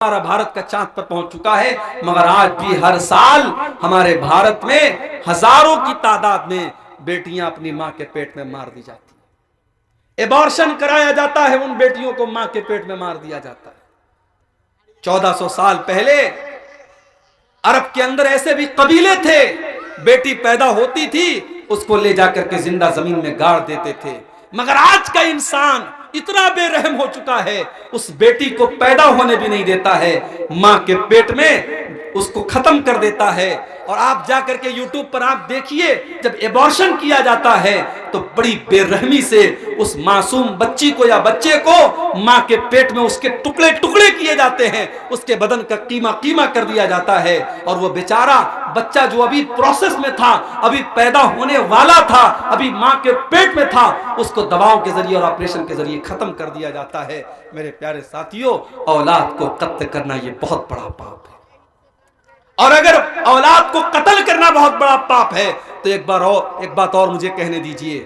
ہمارا بھارت کا چاند پر پہنچ چکا ہے، مگر آج بھی ہر سال ہمارے بھارت میں ہزاروں کی تعداد میں بیٹیاں اپنی ماں کے پیٹ میں مار دی جاتی ہیں، ایبارشن کرایا جاتا ہے، ان بیٹیوں کو ماں کے پیٹ میں مار دیا جاتا ہے۔ 1400 سال پہلے عرب کے اندر ایسے بھی قبیلے تھے، بیٹی پیدا ہوتی تھی اس کو لے جا کر کے زندہ زمین میں گاڑ دیتے تھے، مگر آج کا انسان اتنا بے رحم ہو چکا ہے، اس بیٹی کو پیدا ہونے بھی نہیں دیتا ہے، ماں کے پیٹ میں اس کو ختم کر دیتا ہے۔ اور آپ جا کر کے یوٹیوب پر آپ دیکھیے، جب ایبارشن کیا جاتا ہے تو بڑی بے رحمی سے اس معصوم بچی کو یا بچے کو ماں کے پیٹ میں اس کے ٹکڑے ٹکڑے کیے جاتے ہیں، اس کے بدن کا قیمہ کر دیا جاتا ہے، اور وہ بیچارہ بچہ جو ابھی پروسیس میں تھا، ابھی پیدا ہونے والا تھا، ابھی ماں کے پیٹ میں تھا، اس کو دواؤں کے ذریعے اور آپریشن کے ذریعے ختم کر دیا جاتا ہے۔ میرے پیارے ساتھیوں، اولاد کو قتل کرنا یہ بہت بڑا پاپ ہے، اور اگر اولاد کو قتل کرنا بہت بڑا پاپ ہے تو ایک بات اور مجھے کہنے دیجئے،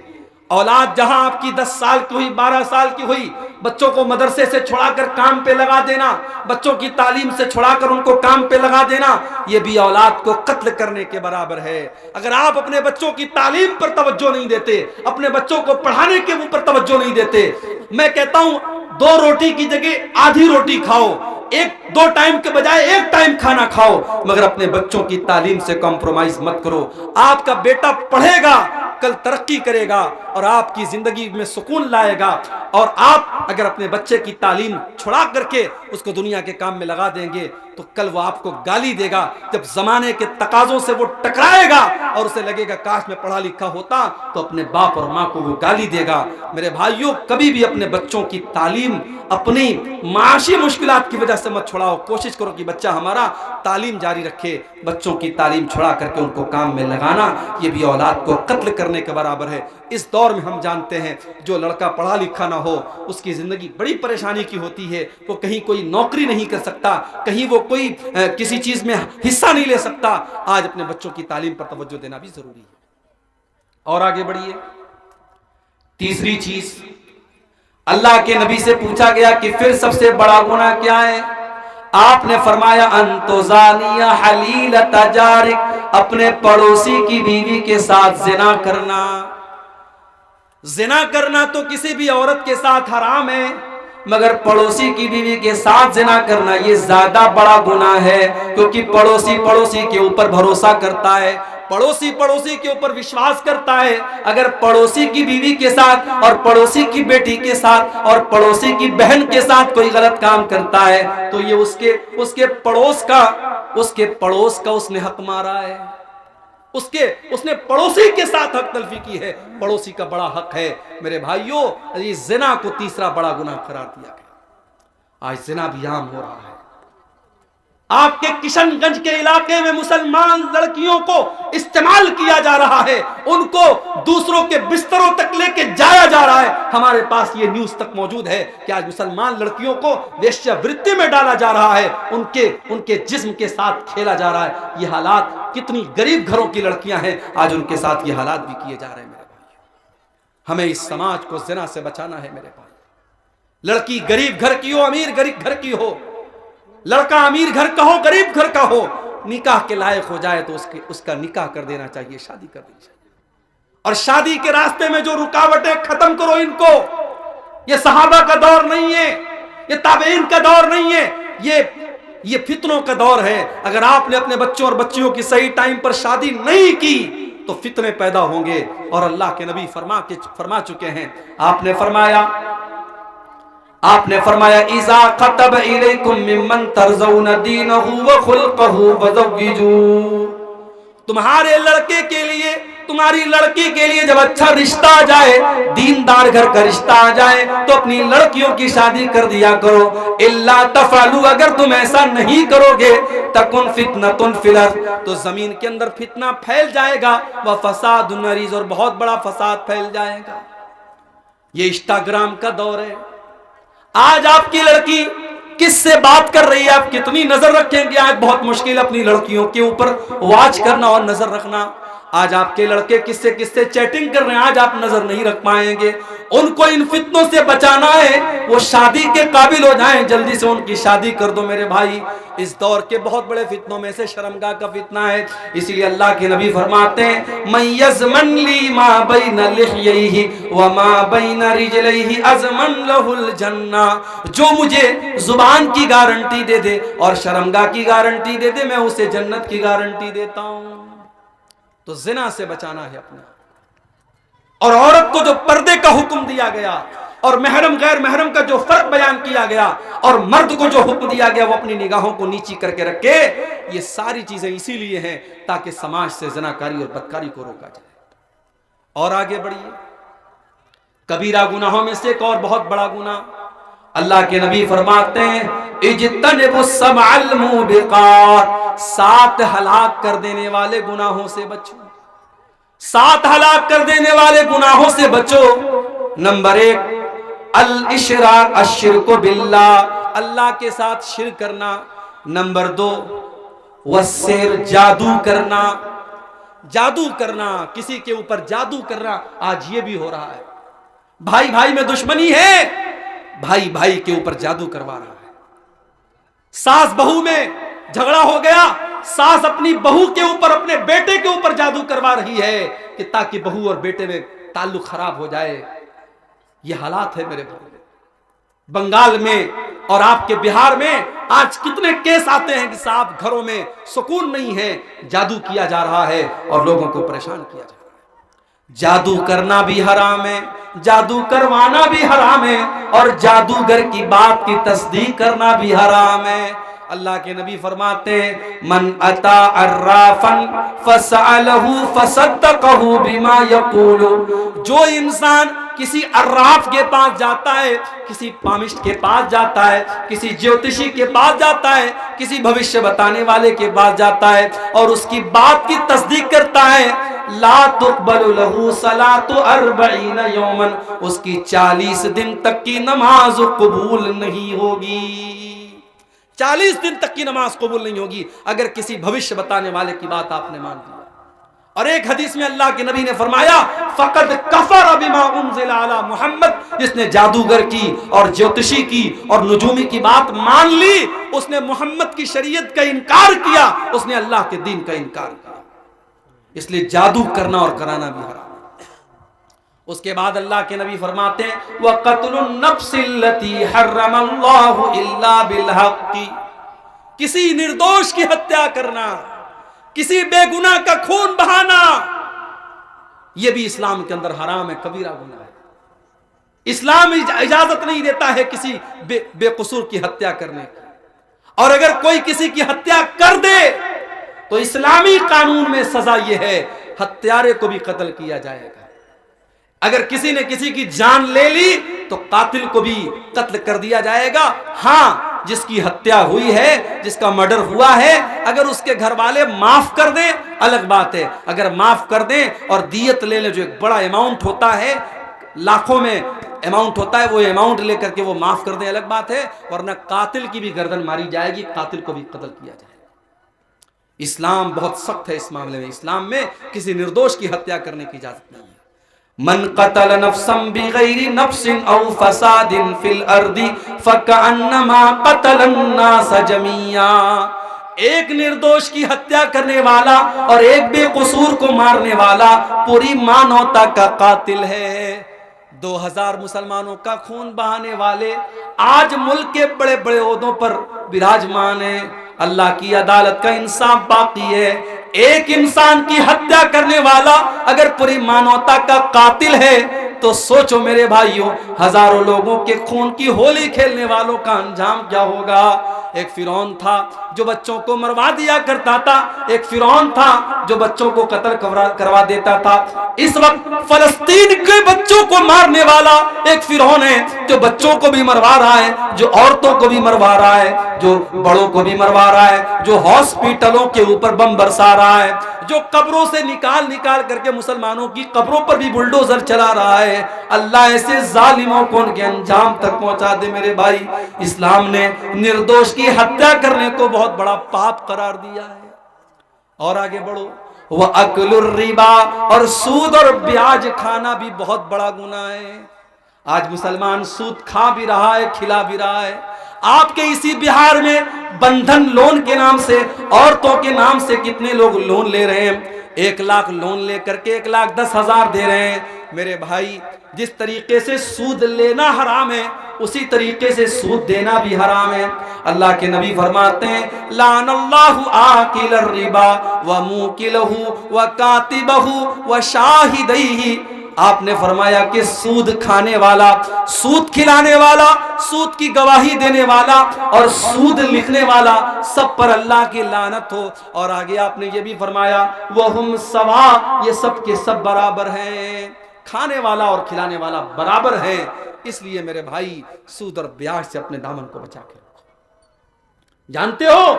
اولاد جہاں آپ کی 10 سال کی ہوئی، 12 سال کی ہوئی، بچوں کو مدرسے سے چھڑا کر کام پہ لگا دینا، بچوں کی تعلیم سے چھڑا کر ان کو کام پہ لگا دینا، یہ بھی اولاد کو قتل کرنے کے برابر ہے۔ اگر آپ اپنے بچوں کی تعلیم پر توجہ نہیں دیتے، اپنے بچوں کو پڑھانے کے اوپر توجہ نہیں دیتے، میں کہتا ہوں 2 روٹی کی جگہ آدھی روٹی کھاؤ، 2 ٹائم کے بجائے 1 ٹائم کھانا کھاؤ، مگر اپنے بچوں کی تعلیم سے کمپرومائز مت کرو۔ آپ کا بیٹا پڑھے گا، کل ترقی کرے گا اور آپ کی زندگی میں سکون لائے گا، اور آپ اگر اپنے بچے کی تعلیم چھڑا کر کے اس کو دنیا کے کام میں لگا دیں گے تو کل وہ آپ کو گالی دے گا، جب زمانے کے تقاضوں سے وہ ٹکرائے گا اور اسے لگے گا کاش میں پڑھا لکھا ہوتا، تو اپنے باپ اور ماں کو وہ گالی دے گا۔ میرے بھائیوں، کبھی بھی اپنے بچوں کی تعلیم اپنی معاشی مشکلات کی وجہ سے مت چھڑاؤ، کوشش کرو کہ بچہ ہمارا تعلیم جاری رکھے۔ بچوں کی تعلیم چھڑا کر کے ان کو کام میں لگانا یہ بھی اولاد کو قتل کرنے کے برابر ہے۔ اس دور میں ہم جانتے ہیں جو لڑکا پڑھا لکھا نہ ہو اس کی زندگی بڑی پریشانی کی ہوتی ہے، وہ کہیں کوئی نوکری نہیں کر سکتا، کہیں وہ کوئی کسی چیز میں حصہ نہیں لے سکتا۔ آج اپنے بچوں کی تعلیم پر توجہ دینا بھی ضروری ہے۔ اور آگے بڑھیے، تیسری چیز، اللہ کے نبی سے پوچھا گیا کہ پھر سب سے بڑا گناہ کیا ہے؟ آپ نے فرمایا انتو زانیہ حلیلۃ جارک، اپنے پڑوسی کی بیوی کے ساتھ زنا کرنا۔ زنا کرنا تو کسی بھی عورت کے ساتھ حرام ہے، مگر پڑوسی کی بیوی کے ساتھ زنا کرنا یہ زیادہ بڑا گناہ ہے، کیونکہ پڑوسی کے اوپر بھروسہ کرتا ہے، پڑوسی کے اوپر وشواس کرتا ہے۔ اگر پڑوسی کی بیوی کے ساتھ اور پڑوسی کی بیٹی کے ساتھ اور پڑوسی کی بہن کے ساتھ کوئی غلط کام کرتا ہے تو یہ اس کے پڑوس کا اس نے حق مارا ہے، اس نے پڑوسی کے ساتھ حق تلفی کی ہے، پڑوسی کا بڑا حق ہے۔ میرے بھائیوں، یہ زنا کو تیسرا بڑا گناہ قرار دیا گیا۔ آج زنا بھی عام ہو رہا ہے۔ آپ کے کشن گنج کے علاقے میں مسلمان لڑکیوں کو استعمال کیا جا رہا ہے، ان کو دوسروں کے بستروں تک لے کے جایا جا رہا ہے۔ ہمارے پاس یہ نیوز تک موجود ہے کہ آج مسلمان لڑکیوں کو ویشیہ ورتی میں ڈالا جا رہا ہے، ان کے جسم کے ساتھ کھیلا جا رہا ہے۔ یہ حالات، کتنی غریب گھروں کی لڑکیاں ہیں، آج ان کے ساتھ یہ حالات بھی کیے جا رہے ہیں۔ میرے بھائی، ہمیں اس سماج کو زنا سے بچانا ہے۔ میرے بھائی، لڑکی غریب گھر کی ہو، امیر گھر کی ہو، لڑکا امیر گھر کا ہو، غریب گھر کا ہو، نکاح کے لائق ہو جائے تو اس کا نکاح کر دینا چاہیے، شادی کر دینی چاہیے۔ اور شادی کے راستے میں جو رکاوٹیں، ختم کرو ان کو۔ یہ صحابہ کا دور نہیں ہے، یہ تابعین کا دور نہیں ہے، یہ فتنوں کا دور ہے۔ اگر آپ نے اپنے بچوں اور بچیوں کی صحیح ٹائم پر شادی نہیں کی تو فتنے پیدا ہوں گے، اور اللہ کے نبی فرما چکے ہیں۔ آپ نے فرمایا اذا خطب الیکم ممن ترضون دینہ وخلقہ فزوجوہ، تمہارے لڑکے کے لیے، تمہاری لڑکی کے لیے جب اچھا رشتہ آ جائے، دیندار گھر کا رشتہ آ جائے تو اپنی لڑکیوں کی شادی کر دیا کرو۔ الا تفعلوا، اگر تم ایسا نہیں کرو گے، تکن فتنۃ فی الارض، تو زمین کے اندر فتنہ پھیل جائے گا، وفساد عریض، اور بہت بڑا فساد پھیل جائے گا۔ یہ انسٹاگرام کا دور ہے۔ آج آپ کی لڑکی کس سے بات کر رہی ہے، آپ کتنی نظر رکھیں گے؟ آج بہت مشکل اپنی لڑکیوں کے اوپر واچ کرنا اور نظر رکھنا۔ آج آپ کے لڑکے کس سے چیٹنگ کر رہے ہیں، آج آپ نظر نہیں رکھ پائیں گے. ان کو ان فتنوں سے بچانا ہے، وہ شادی کے قابل ہو جائیں، جلدی سے ان کی شادی کر دو میرے بھائی. اس دور کے بہت بڑے فتنوں میں سے شرمگاہ کا فتنہ ہے. اسی لیے اللہ کے نبی فرماتے ہیں من یضمن لی ما بین لحییہ وما بین رجلیہ اضمن لہ الجنہ. جو مجھے زبان کی گارنٹی دے دے اور شرمگاہ کی گارنٹی دے دے، میں اسے جنت کی گارنٹی دیتا ہوں. تو زنا سے بچانا ہے اپنا. اور عورت کو جو پردے کا حکم دیا گیا اور محرم غیر محرم کا جو فرق بیان کیا گیا اور مرد کو جو حکم دیا گیا وہ اپنی نگاہوں کو نیچی کر کے رکھے، یہ ساری چیزیں اسی لیے ہیں تاکہ سماج سے زناکاری اور بدکاری کو روکا جائے. اور آگے بڑھیے. کبیرہ گناہوں میں سے ایک اور بہت بڑا گناہ، اللہ کے نبی فرماتے ہیں اجتنبوا السبع الموبقات، 7 ہلاک کر دینے والے گناہوں سے بچو. 7 ہلاک کر دینے والے گناہوں سے بچو. نمبر 1 الاشراک، الشرک باللہ، اللہ کے ساتھ شرک کرنا. نمبر 2 والسحر، جادو کرنا. جادو کرنا، کسی کے اوپر جادو کرنا، آج یہ بھی ہو رہا ہے. بھائی بھائی میں دشمنی ہے، بھائی بھائی کے اوپر جادو کروا رہا ہے. ساس بہو میں جھگڑا ہو گیا، ساس اپنی بہو کے اوپر، اپنے بیٹے کے اوپر جادو کروا رہی ہے کہ تاکہ بہو اور بیٹے میں تعلق خراب ہو جائے. یہ حالات ہے میرے بھائی. بنگال میں اور آپ کے بہار میں آج کتنے کیس آتے ہیں کہ صاحب گھروں میں سکون نہیں ہے، جادو کیا جا رہا ہے اور لوگوں کو پریشان کیا جا رہا ہے. جادو کرنا بھی حرام ہے، جادو کروانا بھی حرام ہے، اور جادوگر کی بات کی تصدیق کرنا بھی حرام ہے. اللہ کے نبی فرماتے ہیں من اتا عرافا فسألہ فصدقہ بما یقول. جو انسان کسی عراف کے پاس جاتا ہے، کسی پامشٹ کے پاس جاتا ہے، کسی جیوتشی کے پاس جاتا ہے، کسی بھوشیہ بتانے والے کے پاس جاتا ہے اور اس کی بات کی تصدیق کرتا ہے، لا تقبل لہ صلاۃ 40 یوما، اس کی 40 دن تک کی نماز قبول نہیں ہوگی. 40 دن تک کی نماز قبول نہیں ہوگی اگر کسی بھوشیہ بتانے والے کی بات آپ نے مان لیا. اور ایک حدیث میں اللہ کے نبی نے فرمایا فقد کفر بما انزل علی محمد، جس نے جادوگر کی اور جوتشی کی اور نجومی کی بات مان لی، اس نے محمد کی شریعت کا انکار کیا، اس نے اللہ کے دین کا انکار کیا. اس لیے جادو کرنا اور کرانا بھی حرام ہے. اس کے بعد اللہ کے نبی فرماتے ہیں وَقَتْلُ النَّفْسِ الَّتِي حَرَّمَ اللَّهُ إِلَّا بِالْحَقِّ، کسی نردوش کی ہتیا کرنا، کسی بے گناہ کا خون بہانا، یہ بھی اسلام کے اندر حرام ہے، کبیرہ گناہ ہے. اسلام اجازت نہیں دیتا ہے کسی بے قصور کی ہتیا کرنے کی. اور اگر کوئی کسی کی ہتیا کر دے تو اسلامی قانون میں سزا یہ ہے ہتھیارے کو بھی قتل کیا جائے گا. اگر کسی نے کسی کی جان لے لی تو قاتل کو بھی قتل کر دیا جائے گا. ہاں، جس کی ہتیا ہوئی ہے، جس کا مرڈر ہوا ہے، اگر اس کے گھر والے معاف کر دیں الگ بات ہے. اگر معاف کر دیں اور دیت لے لیں، جو ایک بڑا اماؤنٹ ہوتا ہے، لاکھوں میں اماؤنٹ ہوتا ہے، وہ اماؤنٹ لے کر کے وہ معاف کر دیں الگ بات ہے. ورنہ قاتل کی بھی گردن ماری جائے گی، قاتل کو بھی قتل کیا جائے گا. اسلام بہت سخت ہے اس معاملے میں. اسلام میں کسی نردوش کی ہتیا کرنے کی اجازت نہیں ہے. من قتل نفسا بغیر نفس او فساد فی الارض فکأنما قتل الناس جميعا، ایک نردوش کی ہتیا کرنے والا اور ایک بے قصور کو مارنے والا پوری مانوتا کا قاتل ہے. 2000 مسلمانوں کا خون بہانے والے آج ملک کے بڑے بڑے عہدوں پر براجمان ہیں. اللہ کی عدالت کا انصاف باقی ہے. ایک انسان کی ہتیا کرنے والا اگر پوری مانوتا کا قاتل ہے تو سوچو میرے بھائیوں، ہزاروں لوگوں کے خون کی ہولی کھیلنے والوں کا انجام کیا ہوگا. ایک فرعون تھا جو بچوں کو مروا دیا کرتا تھا، ایک فرعون تھا جو بچوں کو قتل کروا دیتا تھا. اس وقت فلسطین کے بچوں کو مارنے والا ایک فرعون ہے جو بچوں کو بھی مروا رہا ہے، جو عورتوں کو بھی مروا رہا ہے، جو بڑوں کو بھی مروا رہا ہے، جو ہاسپٹلوں کے اوپر بم برسا رہا ہے، جو قبروں سے نکال کر کے مسلمانوں کی قبروں پر بھی بلڈوزر چلا رہا ہے. اللہ ایسے ظالموں کو ان کے انجام تک پہنچا دے میرے بھائی. اسلام نے نردوش کی ہتیا کرنے کو بہت بڑا پاپ قرار دیا ہے. اور آگے بڑھو. وَأَكْلُ الرِّبَا، اور سود اور بیاج کھانا بھی بہت بڑا گناہ ہے۔ آج مسلمان سود کھا بھی رہا ہے، کھلا بھی رہا ہے۔ آپ کے اسی بہار میں بندھن لون کے نام سے، عورتوں کے نام سے کتنے لوگ لون لے رہے ہیں، 1 لاکھ لون لے کر کے 1,10,000 دے رہے ہیں۔ میرے بھائی، جس طریقے سے سود لینا حرام ہے اسی طریقے سے سود دینا بھی حرام ہے۔ اللہ کے نبی فرماتے ہیں لعن اللہ آکل الربا وموکلہ وکاتبہ وشاہدیہ۔ آپ نے فرمایا کہ سود کھانے والا، سود کھلانے والا، سود کی گواہی دینے والا اور سود لکھنے والا، سب پر اللہ کی لعنت ہو۔ اور آگے آپ نے یہ بھی فرمایا وَهُمْ سَوَاء، یہ سب کے سب برابر ہیں۔ کھانے والا اور کھلانے والا برابر ہے۔ اس لیے میرے بھائی، سود اور بیاج سے اپنے دامن کو بچا کے رکھو۔ جانتے ہو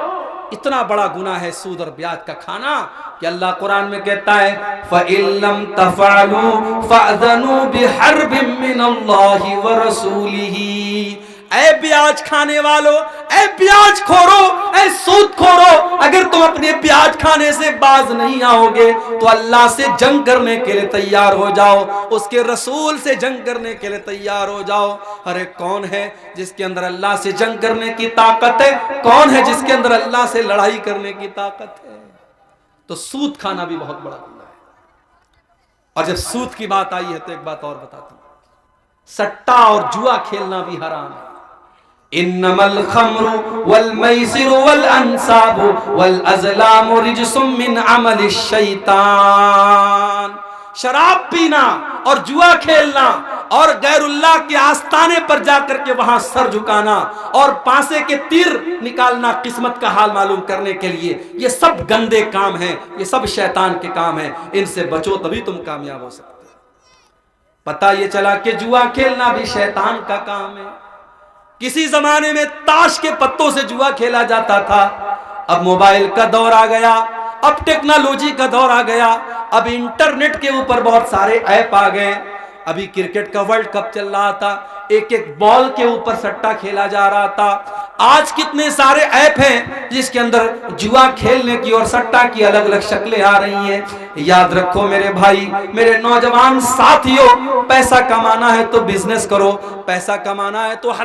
اتنا بڑا گناہ ہے سود اور بیاج کا کھانا کہ اللہ قرآن میں کہتا ہے فَإِن لَمْ تَفْعَلُوا فَأْذَنُوا بِحَرْبٍ مِّنَ اللَّهِ وَرَسُولِهِ۔ اے بیاج کھانے والو، اے بیاج کھورو، اے سود کھورو، اگر تم اپنے بیاج کھانے سے باز نہیں آؤ گے تو اللہ سے جنگ کرنے کے لیے تیار ہو جاؤ، اس کے رسول سے جنگ کرنے کے لیے تیار ہو جاؤ۔ ارے کون ہے جس کے اندر اللہ سے جنگ کرنے کی طاقت ہے؟ کون ہے جس کے اندر اللہ سے لڑائی کرنے کی طاقت ہے؟ تو سود کھانا بھی بہت بڑا گناہ ہے۔ اور جب سود کی بات آئی ہے تو ایک بات اور بتاتا ہوں، سٹا اور جوا کھیلنا بھی حرام ہے۔ انما الخمر والمیسر والانصاب والازلام رجس من عمل الشیطان۔ شراب پینا اور جوا کھیلنا اور غیر اللہ کے آستانے پر جا کر کے وہاں سر جھکانا اور پانسے کے تیر نکالنا قسمت کا حال معلوم کرنے کے لیے، یہ سب گندے کام ہیں، یہ سب شیطان کے کام ہیں۔ ان سے بچو تبھی تم کامیاب ہو سکتے۔ پتہ یہ چلا کہ جوا کھیلنا بھی شیطان کا کام ہے۔ کسی زمانے میں تاش کے پتوں سے جوا کھیلا جاتا تھا، اب موبائل کا دور آ گیا، اب ٹیکنالوجی کا دور آ گیا، اب انٹرنیٹ کے اوپر بہت سارے ایپ آ گئے۔ ابھی کرکٹ کا ورلڈ کپ چل رہا تھا، ایک بال کے اوپر سٹا کھیلا جا رہا تھا۔ آج کتنے سارے ایپ ہیں جس کے اندر جوا کھیلنے کی اور سٹا کی الگ الگ شکلیں آ رہی ہیں۔ یاد رکھو میرے بھائی، میرے نوجوان ساتھیوں، پیسہ کمانا ہے تو بزنس کرو، پیسہ کمانا ہے تو حلال